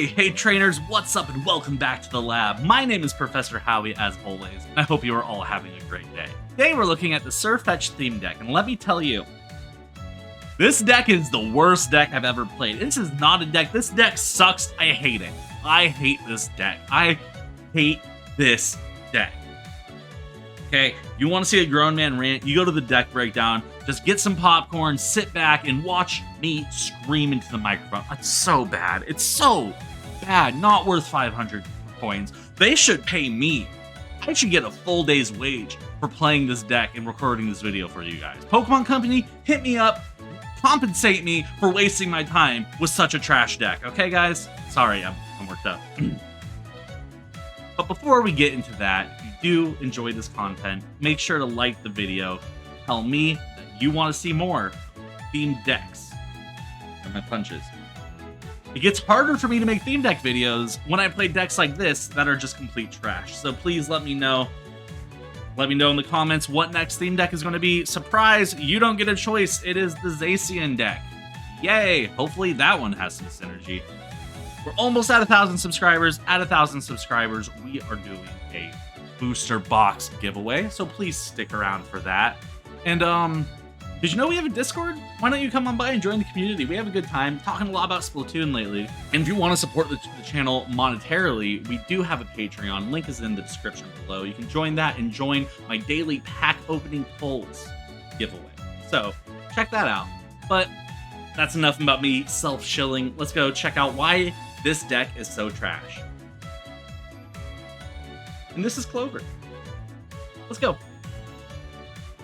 Hey trainers, what's up and welcome back to the lab. My name is Professor Howie as always, and I hope you are all having a great day. Today we're looking at the Sirfetch'd Theme Deck, and let me tell you, this deck is the worst deck I've ever played. This is not a deck. This deck sucks. I hate it. I hate this deck. I hate this deck. Okay, you want to see a grown man rant, you go to the deck breakdown, just get some popcorn, sit back, and watch me scream into the microphone. It's so bad. It's so bad. Not worth 500 coins. They should pay me. I should get a full day's wage for playing this deck and recording this video for you guys. Pokemon Company, hit me up. Compensate me for wasting my time with such a trash deck. Okay, guys? Sorry, I'm worked up. But before we get into that, if you do enjoy this content, make sure to like the video. Tell me that you want to see more themed decks. And my punches. It gets harder for me to make theme deck videos when I play decks like this that are just complete trash. So please let me know. Let me know in the comments what next theme deck is going to be. Surprise, you don't get a choice. It is the Zacian deck. Yay! Hopefully that one has some synergy. We're almost at 1,000 subscribers. At 1,000 subscribers, we are doing a booster box giveaway, so please stick around for that. And did you know we have a Discord? Why don't you come on by and join the community? We have a good time talking a lot about Splatoon lately. And if you want to support the channel monetarily, we do have a Patreon. Link is in the description below. You can join that and join my daily pack opening polls giveaway. So check that out. But that's enough about me self-shilling. Let's go check out why this deck is so trash. And this is Clover. Let's go.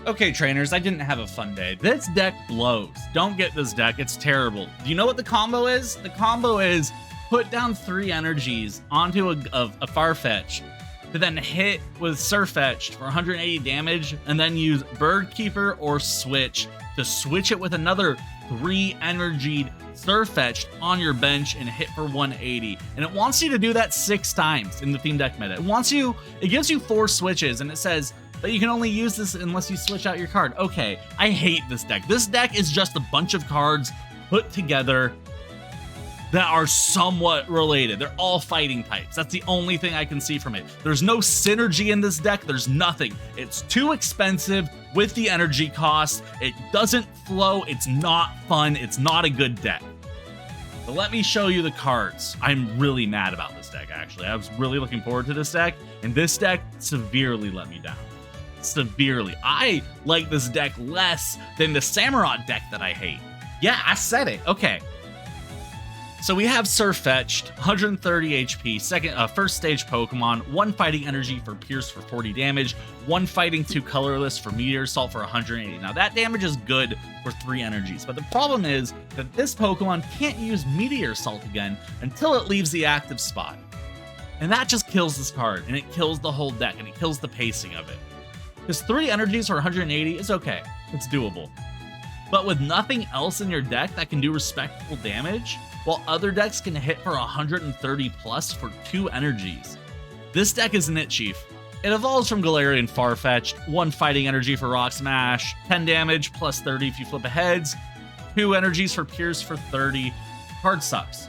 Okay, trainers, I didn't have a fun day. This deck blows. Don't get this deck. It's terrible. Do you know what the combo is? The combo is put down 3 energies onto a Farfetch'd to then hit with Sirfetch'd for 180 damage and then use Bird Keeper or Switch to switch it with another 3 energied Sirfetch'd on your bench and hit for 180. And it wants you to do that 6 times in the theme deck meta. It gives you 4 switches and it says that you can only use this unless you switch out your card. Okay, I hate this deck. This deck is just a bunch of cards put together that are somewhat related. They're all fighting types. That's the only thing I can see from it. There's no synergy in this deck. There's nothing. It's too expensive with the energy cost. It doesn't flow. It's not fun. It's not a good deck. But let me show you the cards. I'm really mad about this deck, actually. I was really looking forward to this deck, and this deck severely let me down. Severely. I like this deck less than the Samurott deck that I hate. Yeah, I said it. Okay. So we have Sirfetch'd, 130 HP, first stage Pokemon, 1 fighting energy for Pierce for 40 damage, 1 fighting 2 colorless for Meteor Assault for 180. Now that damage is good for 3 energies, but the problem is that this Pokemon can't use Meteor Assault again until it leaves the active spot. And that just kills this card, and it kills the whole deck, and it kills the pacing of it. Because 3 energies for 180 is okay, it's doable. But with nothing else in your deck that can do respectable damage, while other decks can hit for 130 plus for 2 energies. This deck isn't it, Chief. It evolves from Galarian Farfetch'd, 1 fighting energy for Rock Smash, 10 damage plus 30 if you flip a heads, 2 energies for Pierce for 30. Card sucks,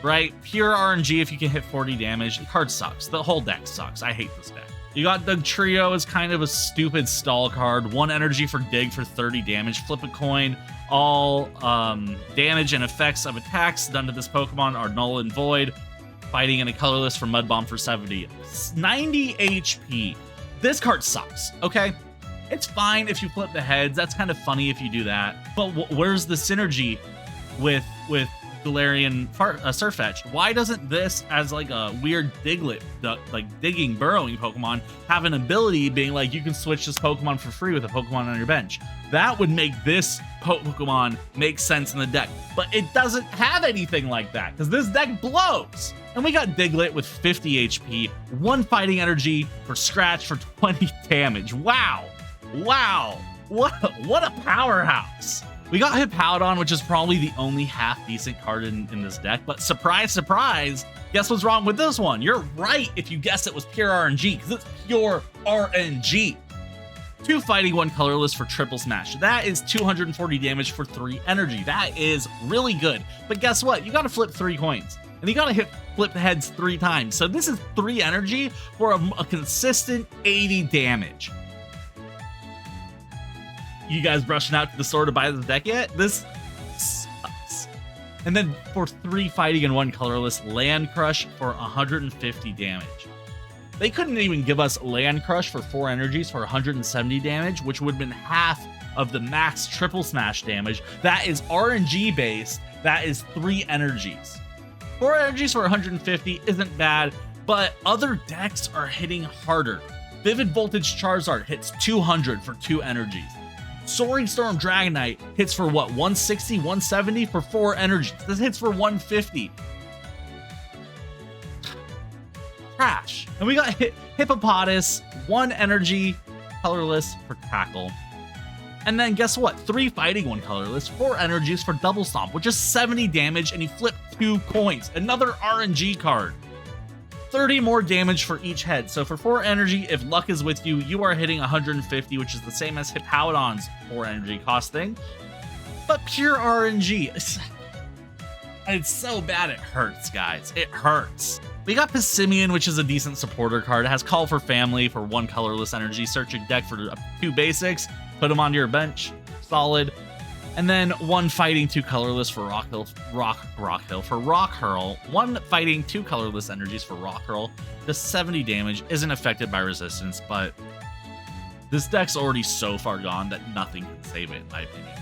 right? Pure RNG if you can hit 40 damage. The card sucks. The whole deck sucks. I hate this deck. You got the Trio as kind of a stupid stall card. 1 energy for Dig for 30 damage. Flip a coin. All damage and effects of attacks done to this Pokemon are null and void. Fighting in a colorless for Mud Bomb for 70. 90 HP. This card sucks, okay? It's fine if you flip the heads. That's kind of funny if you do that. But where's the synergy with Galarian Sirfetch'd? Why doesn't this, as like a weird Diglett, like digging, burrowing Pokemon, have an ability being like you can switch this Pokemon for free with a Pokemon on your bench? That would make this Pokemon make sense in the deck, but it doesn't have anything like that because this deck blows. And we got Diglett with 50 HP, 1 fighting energy for Scratch for 20 damage. Wow, what a powerhouse. We got Hippowdon, which is probably the only half-decent card in this deck, but surprise, surprise, guess what's wrong with this one? You're right if you guessed it was pure RNG, because it's pure RNG. 2 fighting, 1 colorless for triple smash. That is 240 damage for 3 energy. That is really good. But guess what? You gotta flip 3 coins. And you gotta hit flip heads 3 times. So this is 3 energy for a consistent 80 damage. You guys rushing out to the store to buy this deck yet? This sucks. And then for 3 fighting and 1 colorless, Land Crush for 150 damage. They couldn't even give us Land Crush for 4 energies for 170 damage, which would have been half of the max triple smash damage. That is RNG based. That is 3 energies. 4 energies for 150 isn't bad, but other decks are hitting harder. Vivid Voltage Charizard hits 200 for 2 energies. Soaring Storm Dragonite hits for what, 160, 170 for 4 energies. This hits for 150. Trash. And we got Hippopotas, 1 energy, colorless for Tackle. And then guess what? 3 fighting, 1 colorless, 4 energies for Double Stomp, which is 70 damage, and you flip 2 coins. Another RNG card. 30 more damage for each head. So for 4 energy, if luck is with you, you are hitting 150, which is the same as Hippowdon's 4 energy cost thing. But pure RNG. It's so bad it hurts, guys. It hurts. We got Pissimian, which is a decent supporter card. It has Call for Family for 1 colorless energy. Search your deck for 2 basics. Put them onto your bench. Solid. And then 1 fighting, 2 colorless for Rock Hurl. 1 fighting, 2 colorless energies for Rock Hurl. Just 70 damage, isn't affected by resistance, but this deck's already so far gone that nothing can save it, in my opinion.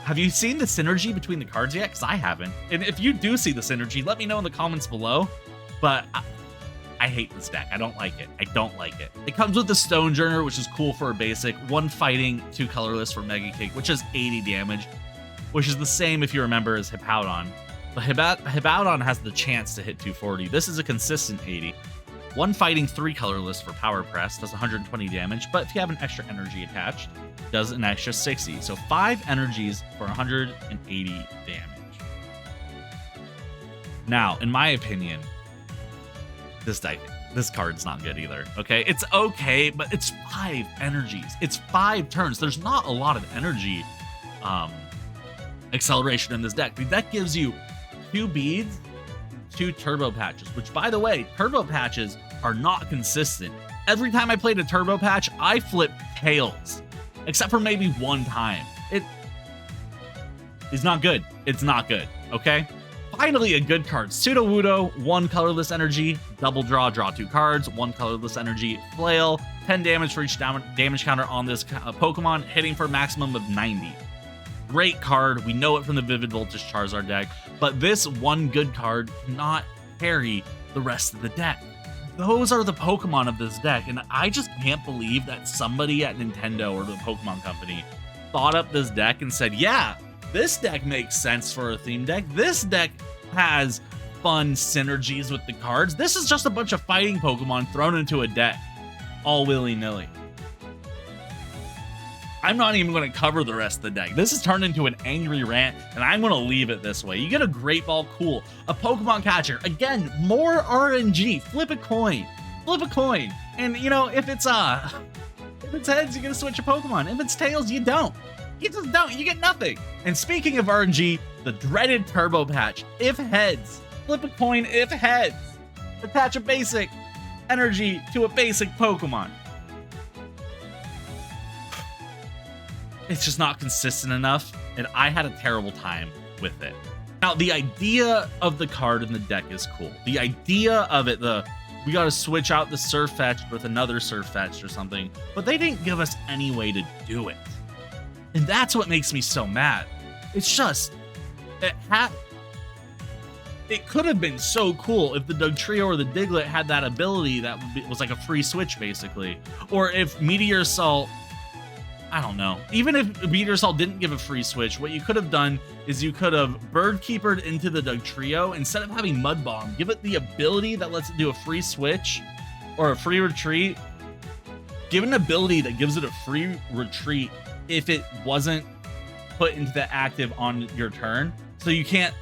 Have you seen the synergy between the cards yet? Because I haven't. And if you do see the synergy, let me know in the comments below. But I hate this deck. I don't like it. I don't like it. It comes with the Stonejourner, which is cool for a basic. 1 fighting, 2 colorless for Mega Kick, which is 80 damage, which is the same, if you remember, as Hippowdon. But Hippowdon has the chance to hit 240. This is a consistent 80. 1 fighting, 3 colorless for Power Press, does 120 damage, but if you have an extra energy attached, does an extra 60. So 5 energies for 180 damage. Now, in my opinion, this card's not good either, okay? It's okay, but it's 5 energies. It's 5 turns. There's not a lot of energy acceleration in this deck. The deck gives you 2 beads, 2 turbo patches, which, by the way, turbo patches are not consistent. Every time I played a turbo patch, I flipped tails, except for maybe 1 time. It is not good. It's not good, okay? Finally, a good card. Sudowoodo, 1 colorless energy, double draw 2 cards, 1 colorless energy, flail, 10 damage for each damage counter on this Pokemon, hitting for a maximum of 90. Great card. We know it from the Vivid Voltage Charizard deck, but this 1 good card cannot carry the rest of the deck. Those are the Pokemon of this deck, and I just can't believe that somebody at Nintendo or the Pokemon Company thought up this deck and said, yeah, this deck makes sense for a theme deck. This deck has fun synergies with the cards. This is just a bunch of fighting Pokemon thrown into a deck, all willy-nilly. I'm not even going to cover the rest of the deck. This is turned into an angry rant, and I'm going to leave it this way. You get a Great Ball, cool. A Pokemon Catcher, again, more RNG. Flip a coin. Flip a coin. And, you know, if it's heads, you're going to switch a Pokemon. If it's tails, you don't. You just don't. You get nothing. And speaking of RNG, the dreaded Turbo Patch. If heads. Flip a coin if heads. Attach a basic energy to a basic Pokemon. It's just not consistent enough, and I had a terrible time with it. Now, the idea of the card in the deck is cool. The idea of it, we got to switch out the Sirfetch'd with another Sirfetch'd or something, but they didn't give us any way to do it. And that's what makes me so mad. It's just, it could have been so cool if the Dugtrio or the Diglett had that ability that was like a free switch, basically. Or if Meteor Assault, I don't know. Even if Meteor Assault didn't give a free switch, what you could have done is you could have Bird Keepered into the Dugtrio. Instead of having Mud Bomb, give it the ability that lets it do a free switch or a free retreat. Give it an ability that gives it a free retreat if it wasn't put into the active on your turn. So you can't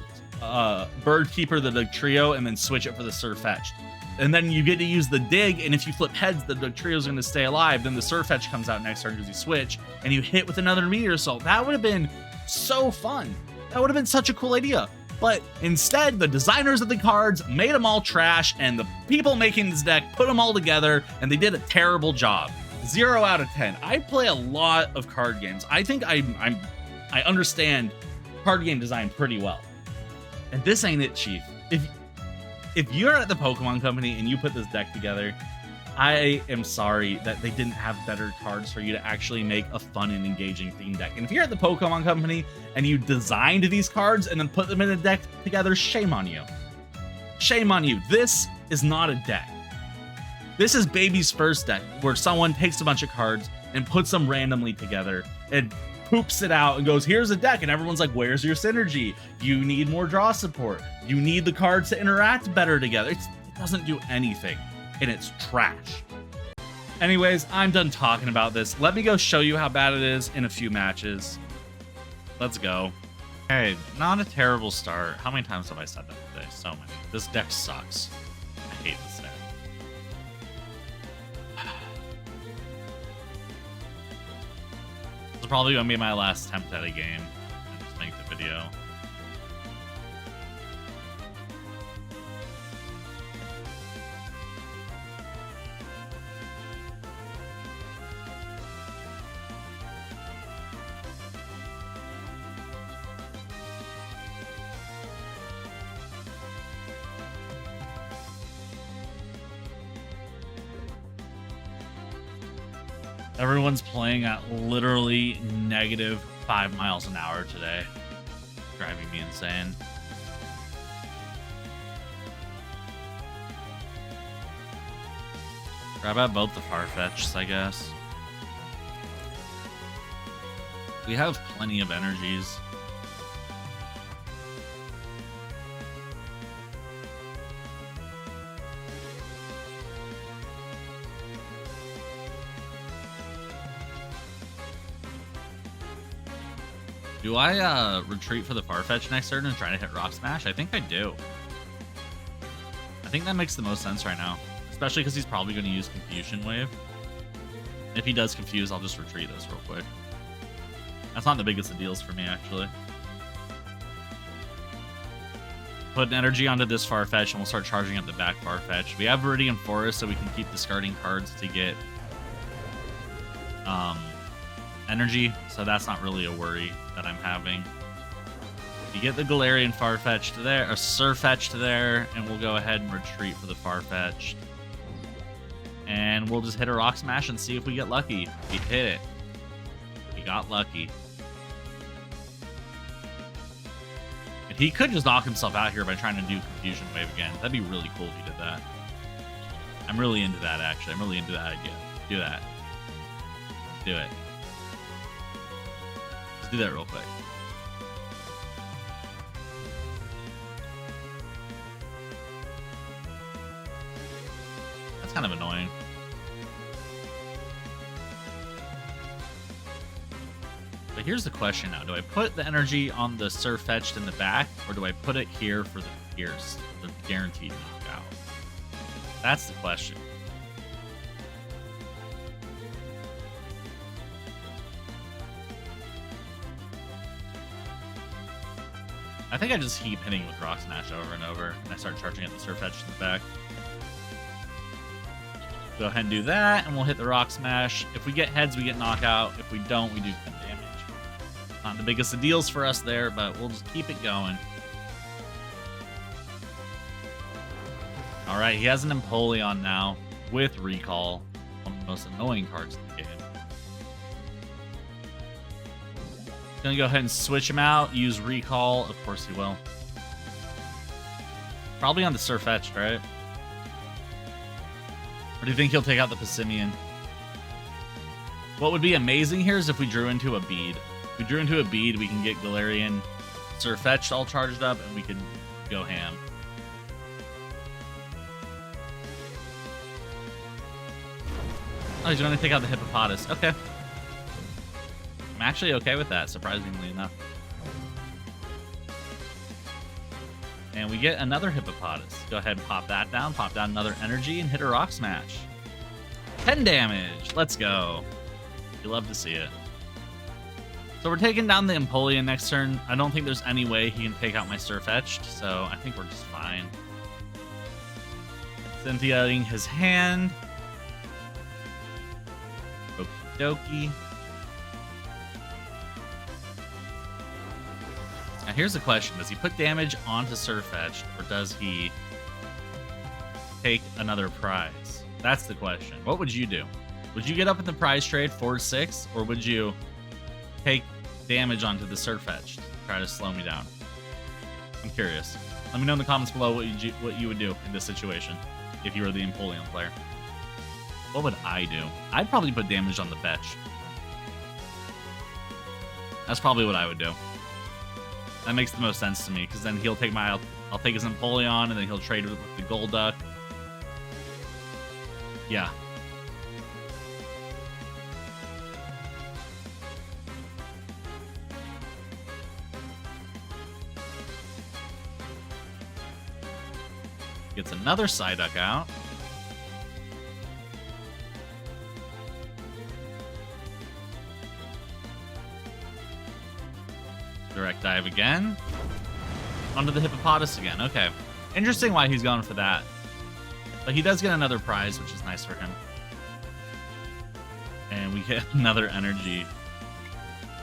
Bird Keeper the Dugtrio and then switch it for the Sirfetch'd. And then you get to use the dig, and if you flip heads, the Dugtrio is going to stay alive. Then the Sirfetch'd comes out next turn because you switch, and you hit with another Meteor Assault. That would have been so fun. That would have been such a cool idea. But instead, the designers of the cards made them all trash, and the people making this deck put them all together, and they did a terrible job. 0 out of 10. I play a lot of card games. I think I understand card game design pretty well. And this ain't it, Chief. If you're at the Pokemon Company and you put this deck together, I am sorry that they didn't have better cards for you to actually make a fun and engaging theme deck. And if you're at the Pokemon Company and you designed these cards and then put them in a deck together, shame on you. Shame on you. This is not a deck. This is baby's first deck, where someone takes a bunch of cards and puts them randomly together and poops it out and goes, here's a deck, and everyone's like, where's your synergy? You need more draw support. You need the cards to interact better together. It doesn't do anything, and it's trash. Anyways, I'm done talking about this. Let me go show you how bad it is in a few matches. Let's go. Hey, not a terrible start. How many times have I said that today? So many. This deck sucks. I hate this deck. This is probably going to be my last attempt at a game. And just make the video. Everyone's playing at literally -5 miles an hour today. Driving me insane. Grab out both the Farfetch'ds, I guess. We have plenty of energies. Do I retreat for the Farfetch next turn and try to hit Rock Smash? I think I do. I think that makes the most sense right now. Especially because he's probably going to use Confusion Wave. If he does Confuse, I'll just retreat this real quick. That's not the biggest of deals for me, actually. Put an energy onto this Farfetch, and we'll start charging up the back Farfetch. We have Viridian Forest, so we can keep discarding cards to get energy, so that's not really a worry that I'm having. You get the Galarian Farfetch to there, or Sirfetch'd to there, and we'll go ahead and retreat for the Farfetch. And we'll just hit a Rock Smash and see if we get lucky. We hit it. We got lucky. And he could just knock himself out here by trying to do Confusion Wave again. That'd be really cool if he did that. I'm really into that, actually. I'm really into that idea. Do that. Do it. Do that real quick. That's kind of annoying. But here's the question now. Do I put the energy on the Sirfetch'd in the back, or do I put it here for the Pierce, the guaranteed knockout? That's the question. I think I just keep hitting with Rock Smash over and over, and I start charging at the Sirfetch'd in the back. Go ahead and do that, and we'll hit the Rock Smash. If we get heads, we get knockout. If we don't, we do 10 damage. Not the biggest of deals for us there, but we'll just keep it going. Alright, he has an Empoleon now with Recall. One of the most annoying cards in the game. Gonna go ahead and switch him out, use Recall. Of course he will. Probably on the Sirfetch'd, right? Or do you think he'll take out the Passimian? What would be amazing here is if we drew into a bead. If we drew into a bead, we can get Galarian Sirfetch'd all charged up, and we can go ham. Oh, he's going to take out the Hippopotas. Okay. I'm actually okay with that, surprisingly enough. And we get another Hippopotas. Go ahead and pop that down, pop down another energy, and hit a Rock Smash. 10 damage. Let's go. You love to see it. So we're taking down the Empoleon next turn. I don't think there's any way he can take out my Sirfetch'd, so I think we're just fine. Cynthiaing his hand. Okie dokie. Now here's the question. Does he put damage onto Sirfetch'd, or does he take another prize? That's the question. What would you do? Would you get up in the prize trade 4-6, or would you take damage onto the Sirfetch'd to try to slow me down? I'm curious. Let me know in the comments below what you would do in this situation if you were the Empoleon player. What would I do? I'd probably put damage on the fetch. That's probably what I would do. That makes the most sense to me, because then he'll take my... I'll take his Empoleon, and then he'll trade with the Golduck. Yeah. Gets another Psyduck out. Direct dive again. Onto the Hippopotas again. Okay. Interesting why he's going for that. But he does get another prize, which is nice for him. And we get another energy.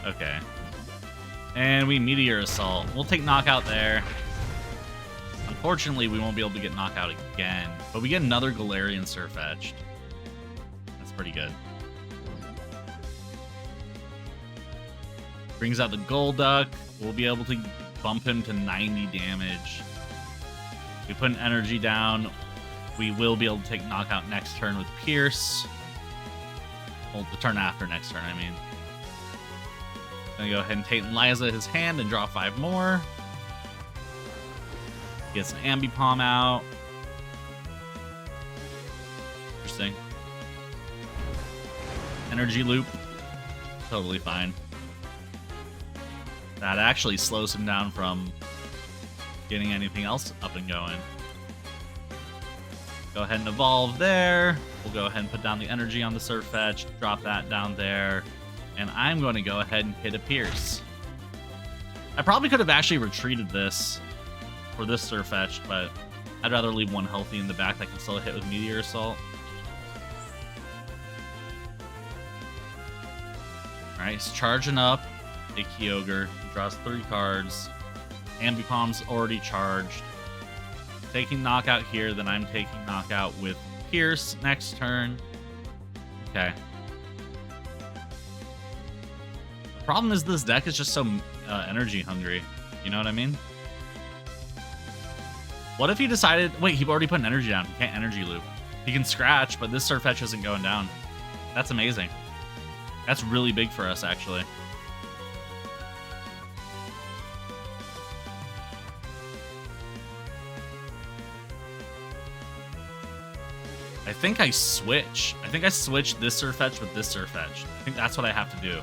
Okay. And we Meteor Assault. We'll take Knockout there. Unfortunately, we won't be able to get Knockout again. But we get another Galarian Sirfetch'd. That's pretty good. Brings out the Golduck. We'll be able to bump him to 90 damage. We put an energy down. We will be able to take Knockout next turn with Pierce. Well, the turn after next turn, I mean. Gonna go ahead and take Liza his hand and draw 5 more. Gets an Ambipom out. Interesting. Energy Loop. Totally fine. That actually slows him down from getting anything else up and going. Go ahead and evolve there. We'll go ahead and put down the energy on the Sirfetch'd, drop that down there, and I'm going to go ahead and hit a Pierce. I probably could have actually retreated this for this Sirfetch'd, but I'd rather leave one healthy in the back that can still hit with Meteor Assault. Alright, he's charging up a Kyogre. He draws 3 cards. Ambipom's already charged. Taking Knockout here, then I'm taking Knockout with Pierce next turn. Okay. The problem is this deck is just so energy hungry. You know what I mean? What if he decided... Wait, he already put an energy down. He can't energy loop. He can scratch, but this Sirfetch'd isn't going down. That's amazing. That's really big for us, actually. I think I switch. I think I switched this Sirfetch'd with this Sirfetch'd. I think that's what I have to do.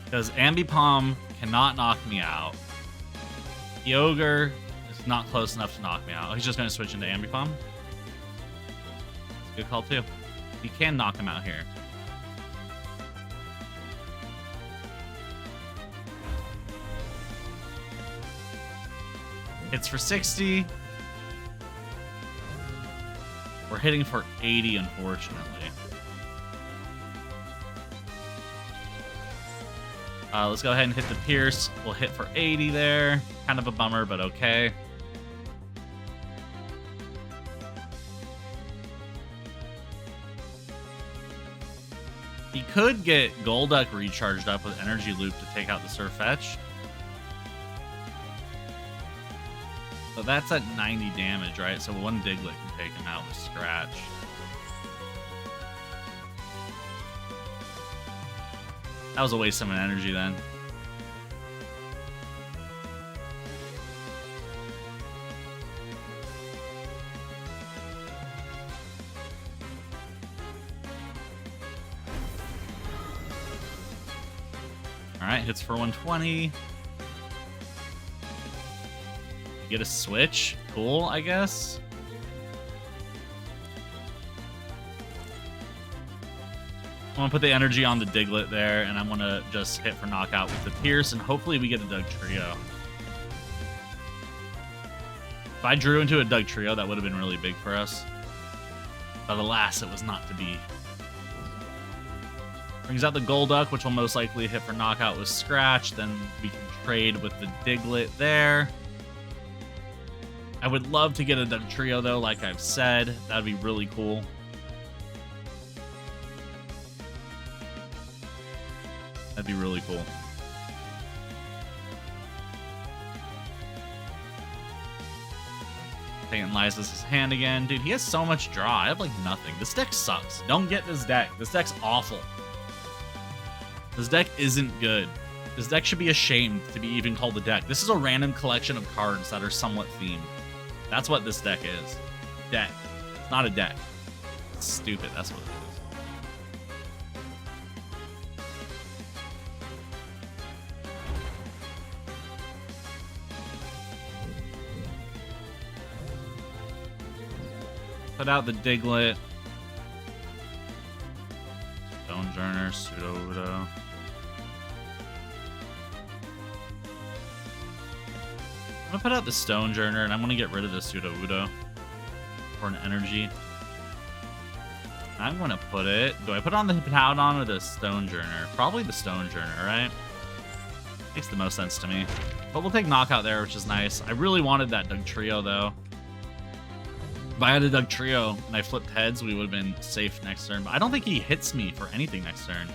Because Ambipom cannot knock me out. Kyogre is not close enough to knock me out. Oh, he's just going to switch into Ambipom. It's a good call, too. He can knock him out here. Hits for 60. We're hitting for 80, unfortunately. Let's go ahead and hit the Pierce. We'll hit for 80 there. Kind of a bummer, but okay. He could get Golduck recharged up with Energy Loop to take out the Sirfetch'd. But that's at 90 damage, right? So one Diglett can take him out with Scratch. That was a waste of an energy then. Alright, hits for 120. Get a switch. Cool, I guess. I'm gonna put the energy on the Diglett there, and I'm gonna just hit for knockout with the Pierce, and hopefully we get a Dugtrio. If I drew into a Dugtrio, that would have been really big for us. But alas, it was not to be. Brings out the Golduck, which will most likely hit for knockout with Scratch. Then we can trade with the Diglett there. I would love to get a Dugtrio, though, like I've said. That'd be really cool. That'd be really cool. Taking Liza's hand again. Dude, he has so much draw. I have, like, nothing. This deck sucks. Don't get this deck. This deck's awful. This deck isn't good. This deck should be ashamed to be even called a deck. This is a random collection of cards that are somewhat themed. That's what this deck is. Deck. It's not a deck. It's stupid. That's what it is. Put out the Diglett. Stonejourner, Sudowoodo. I'm gonna put out the Stonejourner, and I'm gonna get rid of the Sudowoodo for an energy. I'm gonna put it. Do I put on the Hippowdon or the Stonejourner? Probably the Stonejourner, right? Makes the most sense to me. But we'll take knockout there, which is nice. I really wanted that Dugtrio, though. If I had a Dugtrio and I flipped heads, we would have been safe next turn. But I don't think he hits me for anything next turn.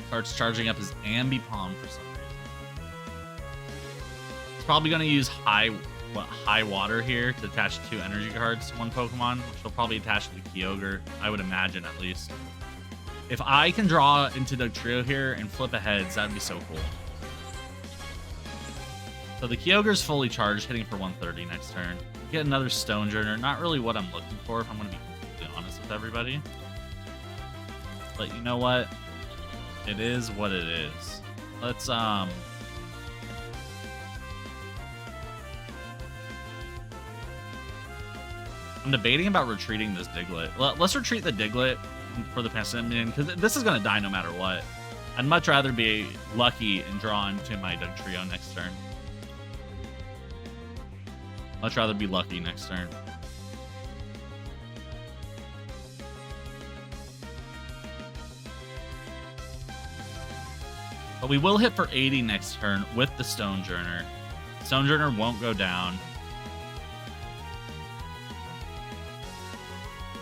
Starts charging up his Ambipom for some reason. He's probably going to use high water here to attach 2 energy cards to one Pokemon, which will probably attach to the Kyogre, I would imagine, at least. If I can draw into Dugtrio here and flip a heads, that'd be so cool. So the Kyogre's fully charged, hitting for 130 next turn. Get another Stonejourner. Not really what I'm looking for, if I'm going to be completely honest with everybody. But you know what? It is what it is. Let's, I'm debating about retreating this Diglett. Let's retreat the Diglett for the Passimian, because this is going to die no matter what. I'd much rather be lucky and draw into my Dugtrio next turn. Much rather be lucky next turn. But we will hit for 80 next turn with the Stonejourner. Stonejourner won't go down.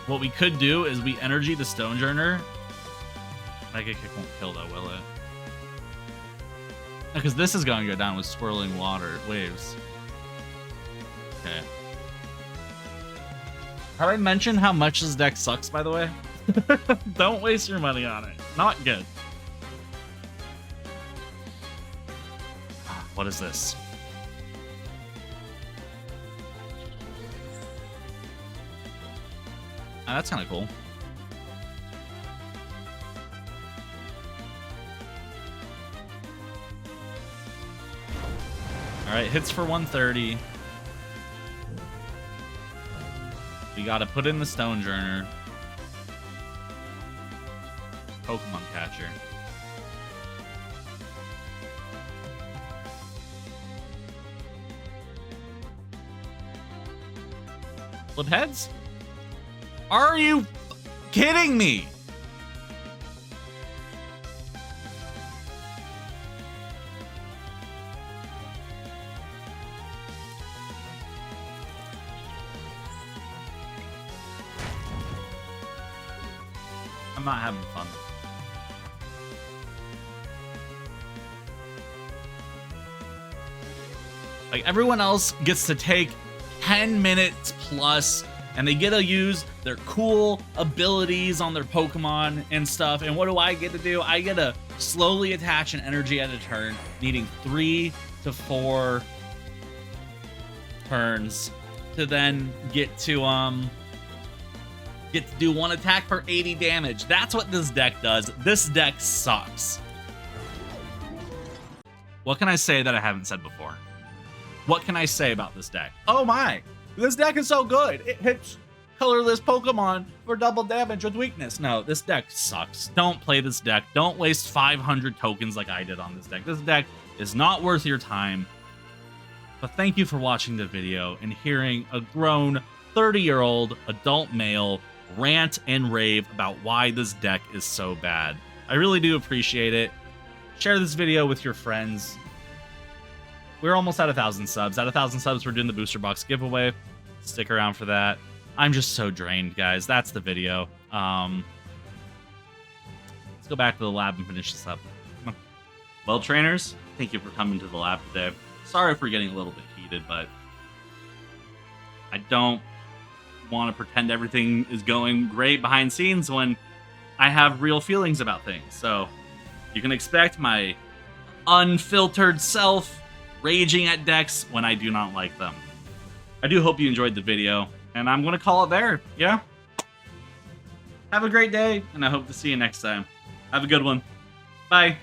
What we could do is we energy the Stonejourner. Mega Kick won't kill though, will it? Because this is going to go down with swirling waves. Okay. Have I mentioned how much this deck sucks, by the way? Don't waste your money on it. Not good. What is this? Oh, that's kind of cool. All right, hits for 130. We got to put in the Stonejourner. Pokemon Catcher. Flip heads? Are you kidding me? I'm not having fun. Like, everyone else gets to take 10 minutes plus, and they get to use their cool abilities on their Pokemon and stuff. And what do I get to do? I get to slowly attach an energy at a turn, needing 3 to 4 turns to then get to get to do 1 attack for 80 damage. That's what this deck does. This deck sucks. What can I say that I haven't said before? What can I say about this deck? Oh my, this deck is so good. It hits colorless Pokemon for double damage with weakness. No, this deck sucks. Don't play this deck. Don't waste 500 tokens like I did on this deck. This deck is not worth your time. But thank you for watching the video and hearing a grown 30-year-old adult male rant and rave about why this deck is so bad. I really do appreciate it. Share this video with your friends. We're almost at 1,000 subs. At 1,000 subs, we're doing the booster box giveaway. Stick around for that. I'm just so drained, guys. That's the video. Let's go back to the lab and finish this up. Come on. Well, trainers, thank you for coming to the lab today. Sorry for getting a little bit heated, but I don't want to pretend everything is going great behind scenes when I have real feelings about things. So you can expect my unfiltered self raging at decks when I do not like them. I do hope you enjoyed the video, and I'm going to call it there. Yeah? Have a great day, and I hope to see you next time. Have a good one. Bye.